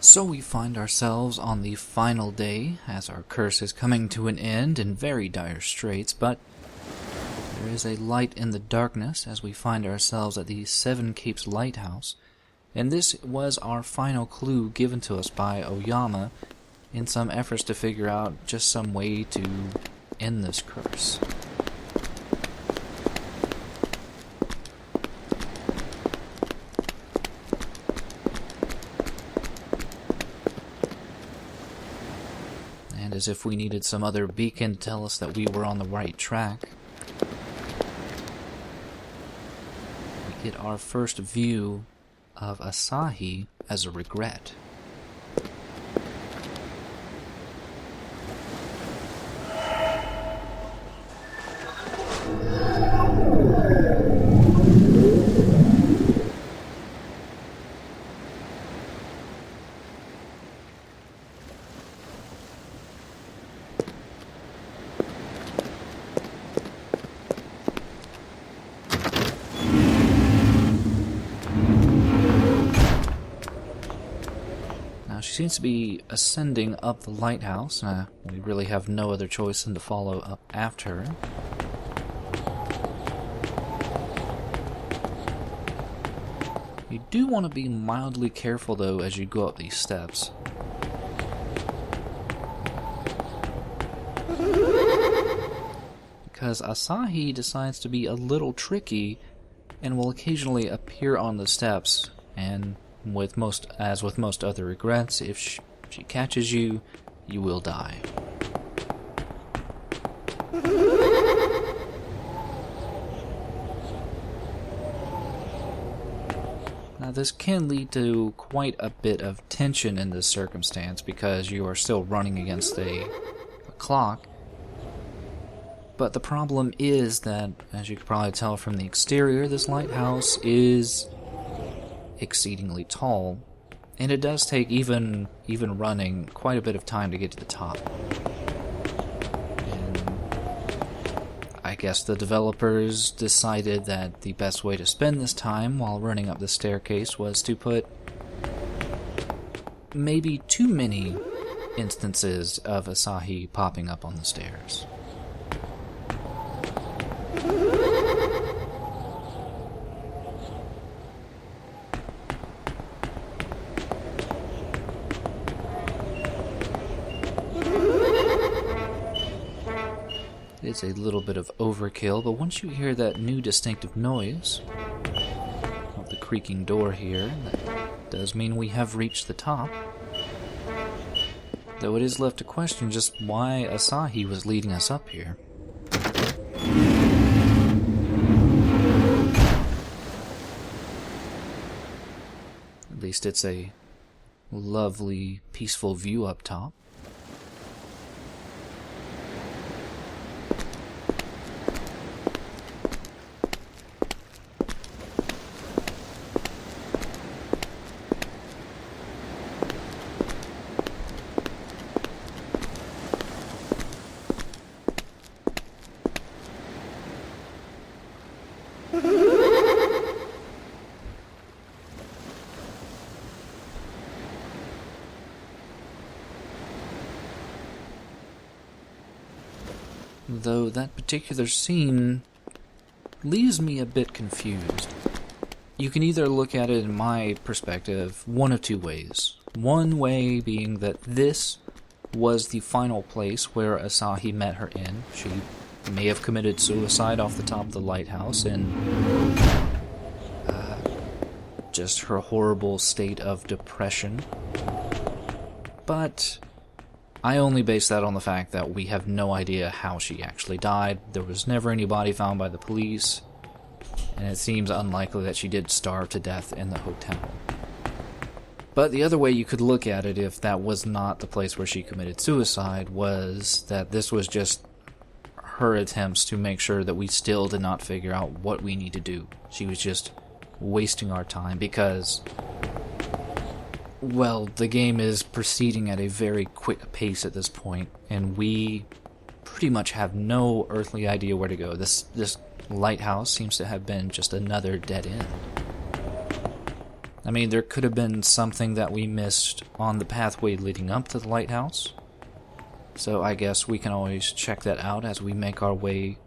So we find ourselves on the final day, as our curse is coming to an end in very dire straits, but there is a light in the darkness as we find ourselves at the Seven Capes lighthouse, and this was our final clue given to us by Oyama in some efforts to figure out just some way to end this curse. And as if we needed some other beacon to tell us that we were on the right track, we get our first view of Asahi as a regret. She seems to be ascending up the lighthouse. We really have no other choice than to follow up after her. You do want to be mildly careful, though, as you go up these steps. Because Asahi decides to be a little tricky and will occasionally appear on the steps, and with most other regrets, if she catches you, you will die. Now, this can lead to quite a bit of tension in this circumstance because you are still running against a clock. But the problem is that, as you can probably tell from the exterior, this lighthouse is exceedingly tall, and it does take even running quite a bit of time to get to the top. And I guess the developers decided that the best way to spend this time while running up the staircase was to put maybe too many instances of Asahi popping up on the stairs. It's a little bit of overkill, but once you hear that new distinctive noise of the creaking door here, that does mean we have reached the top. Though it is left to question just why Asahi was leading us up here. At least it's a lovely, peaceful view up top. Though that particular scene leaves me a bit confused. You can either look at it, in my perspective, one of two ways. One way being that this was the final place where Asahi met her end. She may have committed suicide off the top of the lighthouse, and just her horrible state of depression. But I only base that on the fact that we have no idea how she actually died. There was never any body found by the police, and it seems unlikely that she did starve to death in the hotel. But the other way you could look at it, if that was not the place where she committed suicide, was that this was just her attempts to make sure that we still did not figure out what we need to do. She was just wasting our time because, well, the game is proceeding at a very quick pace at this point, and we pretty much have no earthly idea where to go. This lighthouse seems to have been just another dead end. I mean, there could have been something that we missed on the pathway leading up to the lighthouse. So I guess we can always check that out as we make our way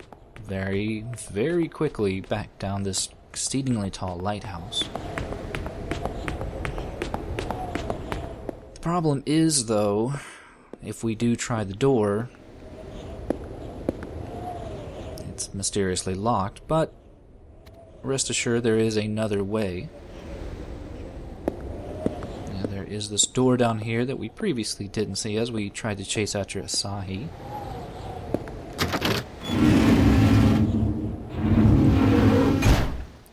very, very quickly back down this exceedingly tall lighthouse. The problem is, though, if we do try the door, it's mysteriously locked, but rest assured there is another way. Yeah, there is this door down here that we previously didn't see as we tried to chase after Asahi.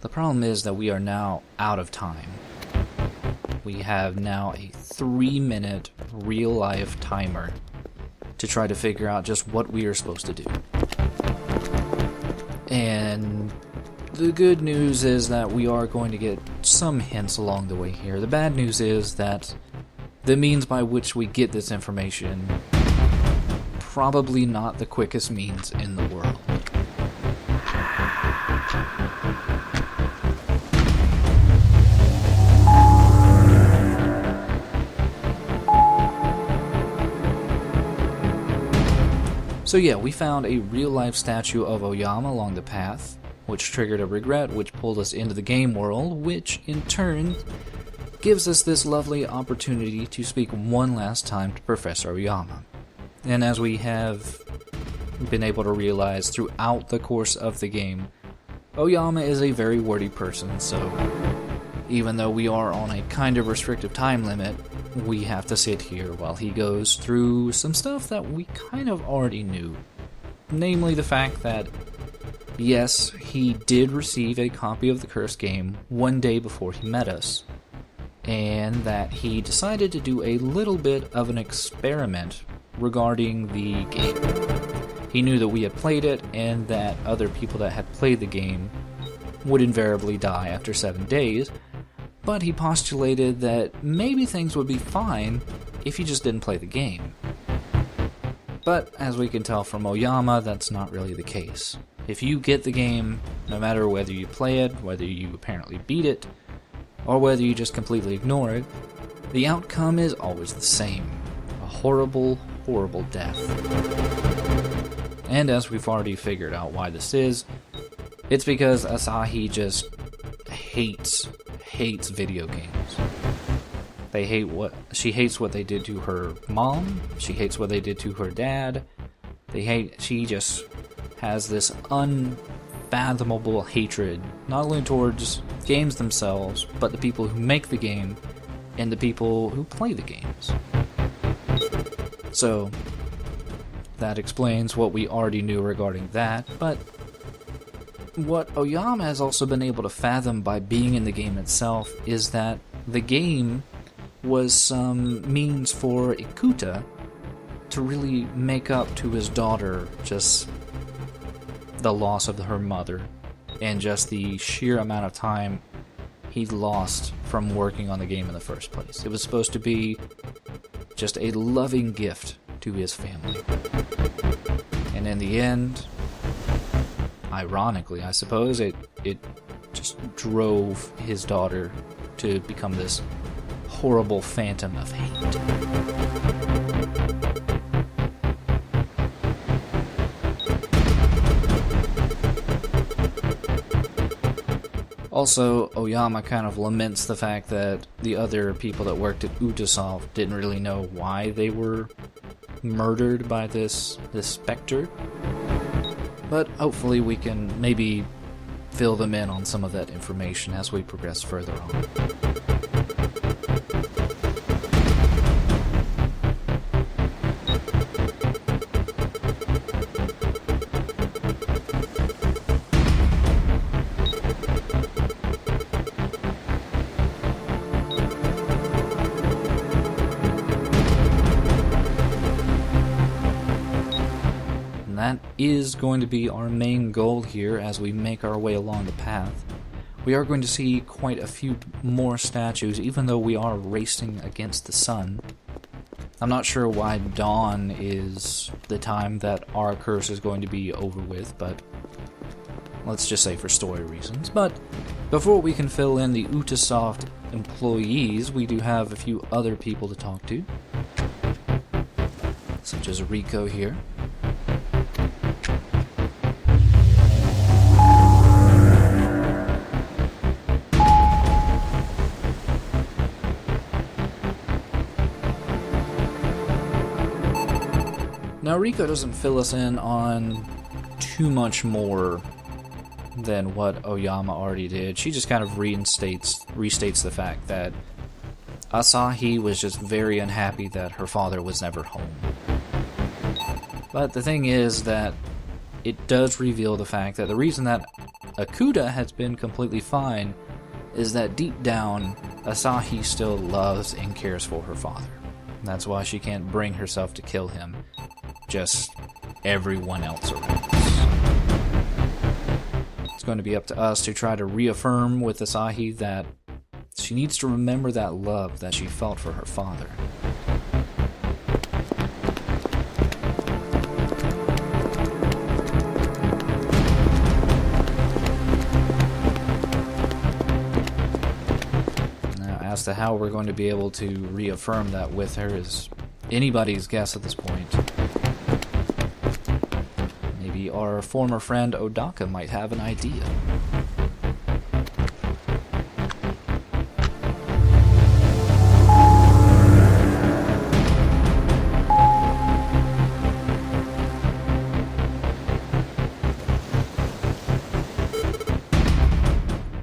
The problem is that we are now out of time. We have now a 3-minute real-life timer to try to figure out just what we are supposed to do. And the good news is that we are going to get some hints along the way here. The bad news is that the means by which we get this information, probably not the quickest means in the world. So yeah, we found a real-life statue of Oyama along the path, which triggered a regret, which pulled us into the game world, which in turn gives us this lovely opportunity to speak one last time to Professor Oyama. And as we have been able to realize throughout the course of the game, Oyama is a very wordy person, so even though we are on a kind of restrictive time limit, we have to sit here while he goes through some stuff that we kind of already knew. Namely the fact that, yes, he did receive a copy of the cursed game one day before he met us, and that he decided to do a little bit of an experiment regarding the game. He knew that we had played it, and that other people that had played the game would invariably die after 7 days, but he postulated that maybe things would be fine if you just didn't play the game. But, as we can tell from Oyama, that's not really the case. If you get the game, no matter whether you play it, whether you apparently beat it, or whether you just completely ignore it, the outcome is always the same. A horrible, horrible death. And as we've already figured out why this is, it's because Asahi just hates video games. She hates what they did to her mom, she hates what they did to her dad, she just has this unfathomable hatred, not only towards games themselves, but the people who make the game, and the people who play the games. So, that explains what we already knew regarding that, but what Oyama has also been able to fathom by being in the game itself is that the game was some means for Ikuta to really make up to his daughter just the loss of her mother and just the sheer amount of time he lost from working on the game in the first place. It was supposed to be just a loving gift to his family. And in the end, ironically, I suppose, it just drove his daughter to become this horrible phantom of hate. Also, Oyama kind of laments the fact that the other people that worked at Utasoft didn't really know why they were murdered by this specter. But hopefully we can maybe fill them in on some of that information as we progress further on. That is going to be our main goal here as we make our way along the path. We are going to see quite a few more statues, even though we are racing against the sun. I'm not sure why dawn is the time that our curse is going to be over with, but let's just say for story reasons. But before we can fill in the Utasoft employees, we do have a few other people to talk to, such as Rico here. Now, Rico doesn't fill us in on too much more than what Oyama already did. She just kind of restates the fact that Asahi was just very unhappy that her father was never home. But the thing is that it does reveal the fact that the reason that Akuta has been completely fine is that deep down, Asahi still loves and cares for her father. That's why she can't bring herself to kill him. Just everyone else around us. It's going to be up to us to try to reaffirm with Asahi that she needs to remember that love that she felt for her father. Now, as to how we're going to be able to reaffirm that with her is anybody's guess at this point. Maybe our former friend Odaka might have an idea.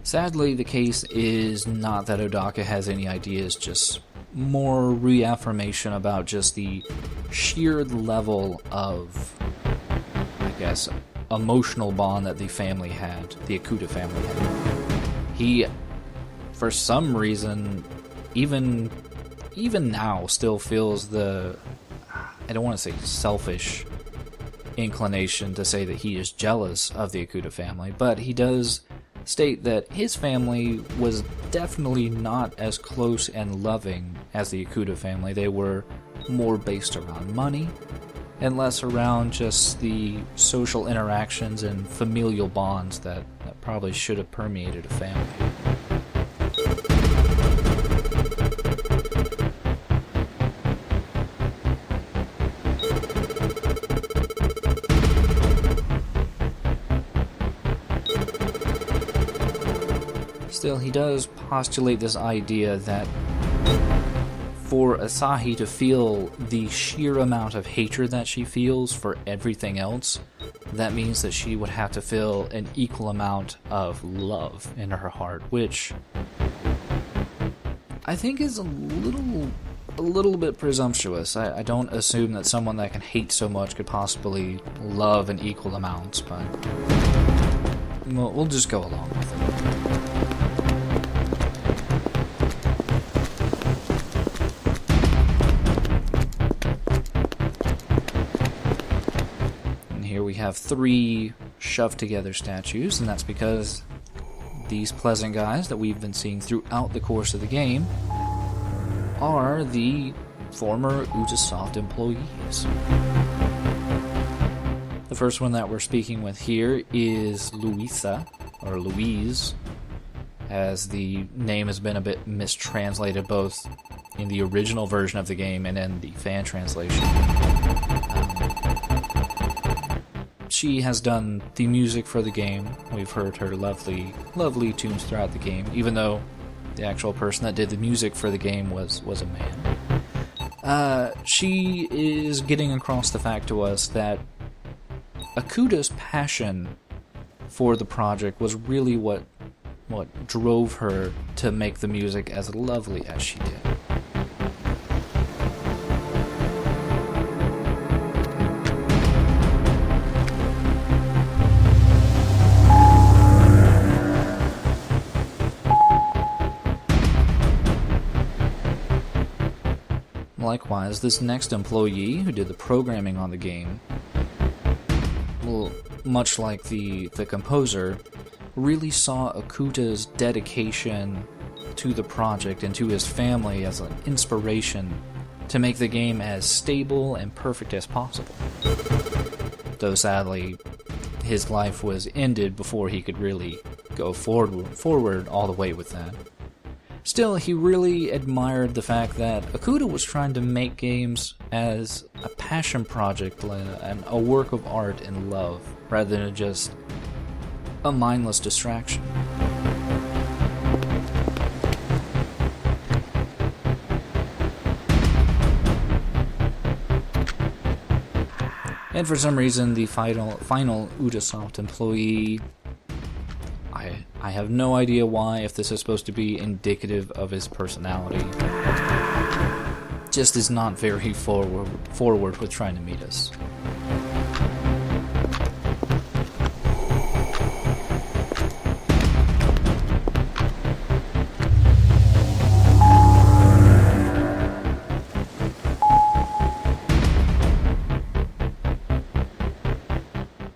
Sadly, the case is not that Odaka has any ideas, just more reaffirmation about just the sheer level of, I guess, emotional bond that the family had, the Akuta family had. He, for some reason, even now, still feels the, I don't want to say selfish inclination to say that he is jealous of the Akuta family, but he does state that his family was definitely not as close and loving as the Akuta family. They were more based around money and less around just the social interactions and familial bonds that probably should have permeated a family. Still, he does postulate this idea that for Asahi to feel the sheer amount of hatred that she feels for everything else, that means that she would have to feel an equal amount of love in her heart, which I think is a little bit presumptuous. I don't assume that someone that can hate so much could possibly love in equal amounts, but we'll just go along with it. We have 3 shoved together statues, and that's because these pleasant guys that we've been seeing throughout the course of the game are the former Ubisoft employees. The first one that we're speaking with here is Louisa, or Louise, as the name has been a bit mistranslated both in the original version of the game and in the fan translation. She has done the music for the game. We've heard her lovely tunes throughout the game, even though the actual person that did the music for the game was a man. She is getting across the fact to us that Akuta's passion for the project was really what drove her to make the music as lovely as she did. Likewise, this next employee who did the programming on the game, well, much like the composer, really saw Akuta's dedication to the project and to his family as an inspiration to make the game as stable and perfect as possible. Though sadly, his life was ended before he could really go forward all the way with that. Still, he really admired the fact that Akuta was trying to make games as a passion project and a work of art and love, rather than just a mindless distraction. And for some reason, the final Ubisoft employee, I have no idea why, if this is supposed to be indicative of his personality, just is not very forward with trying to meet us.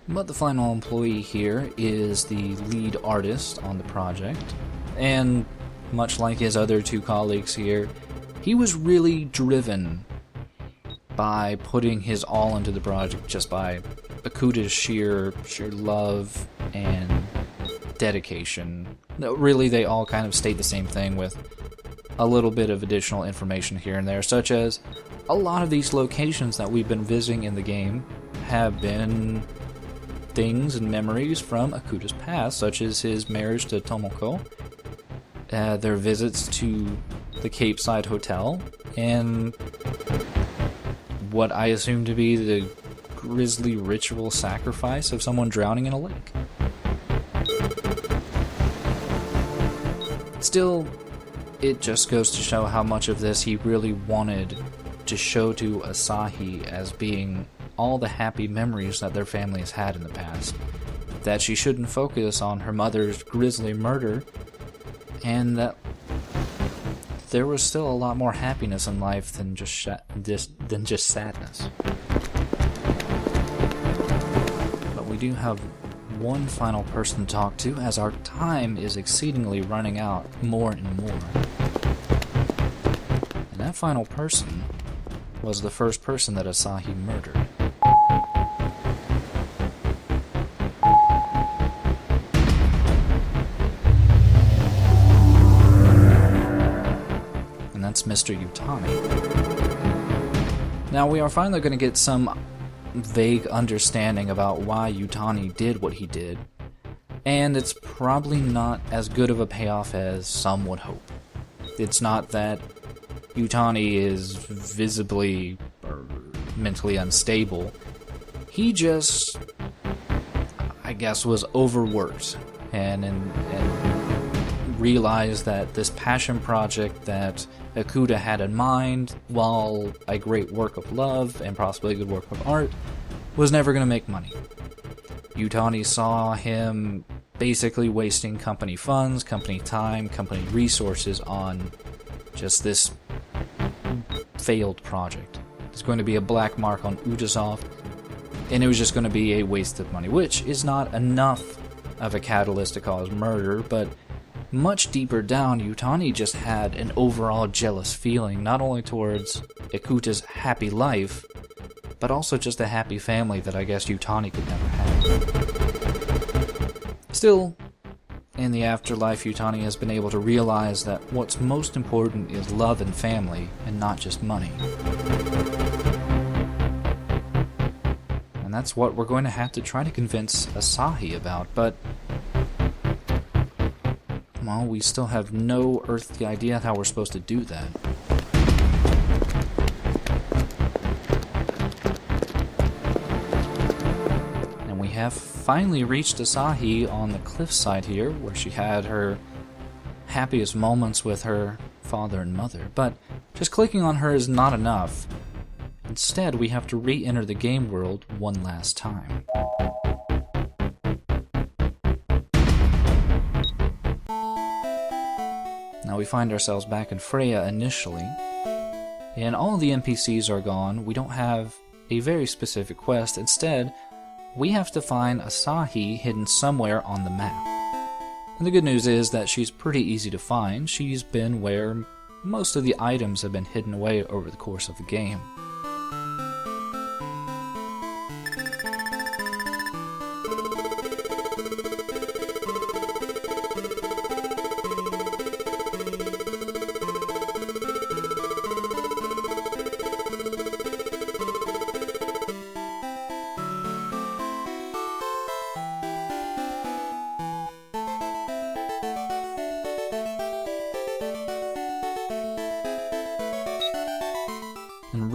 But the final employee here is the lead artist on the project, and much like his other two colleagues here, he was really driven by putting his all into the project, just by Akuta's sheer love and dedication. No, really, they all kind of state the same thing with a little bit of additional information here and there, such as a lot of these locations that we've been visiting in the game have been things and memories from Akuta's past, such as his marriage to Tomoko, their visits to the Cape Side Hotel, and what I assume to be the grisly ritual sacrifice of someone drowning in a lake. Still, it just goes to show how much of this he really wanted to show to Asahi as being all the happy memories that their family has had in the past. That she shouldn't focus on her mother's grisly murder, and that there was still a lot more happiness in life than just sadness. But we do have one final person to talk to, as our time is exceedingly running out more and more. And that final person was the first person that Asahi murdered. And that's Mr. Utani. Now we are finally going to get some vague understanding about why Utani did what he did, and it's probably not as good of a payoff as some would hope. It's not that Utani is visibly or mentally unstable. He just, I guess, was overworked and realized that this passion project that Akuta had in mind, while a great work of love and possibly a good work of art, was never going to make money. Utani saw him basically wasting company funds, company time, company resources on just this failed project. It's going to be a black mark on Ubisoft, and it was just going to be a waste of money, which is not enough of a catalyst to cause murder, but much deeper down, Utani just had an overall jealous feeling, not only towards Akuta's happy life, but also just a happy family that I guess Utani could never have. Still, in the afterlife, Utani has been able to realize that what's most important is love and family, and not just money. And that's what we're going to have to try to convince Asahi about, but well, we still have no earthly idea how we're supposed to do that. And we have finally reached Asahi on the cliffside here, where she had her happiest moments with her father and mother. But just clicking on her is not enough. Instead, we have to re-enter the game world one last time. Now we find ourselves back in Freya initially, and all the NPCs are gone. We don't have a very specific quest. Instead, we have to find Asahi hidden somewhere on the map. And the good news is that she's pretty easy to find. She's been where most of the items have been hidden away over the course of the game.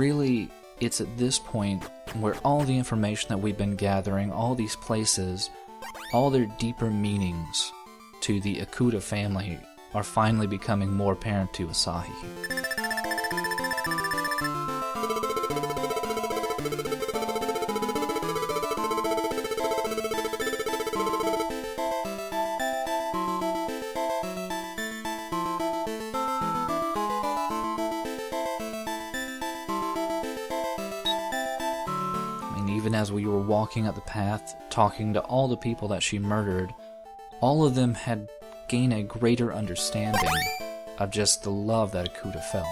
really, it's at this point where all the information that we've been gathering, all these places, all their deeper meanings to the Ikuta family are finally becoming more apparent to Asahi. Even as we were walking up the path, talking to all the people that she murdered, all of them had gained a greater understanding of just the love that Ikuta felt.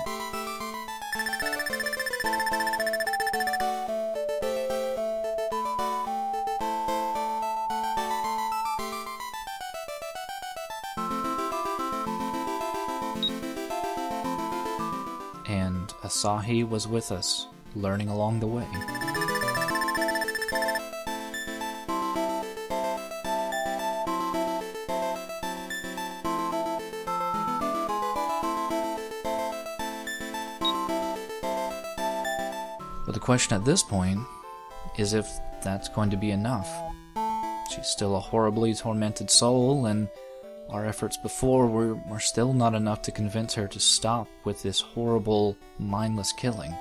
And Asahi was with us, learning along the way. But the question at this point is if that's going to be enough. She's still a horribly tormented soul, and our efforts before were still not enough to convince her to stop with this horrible, mindless killing.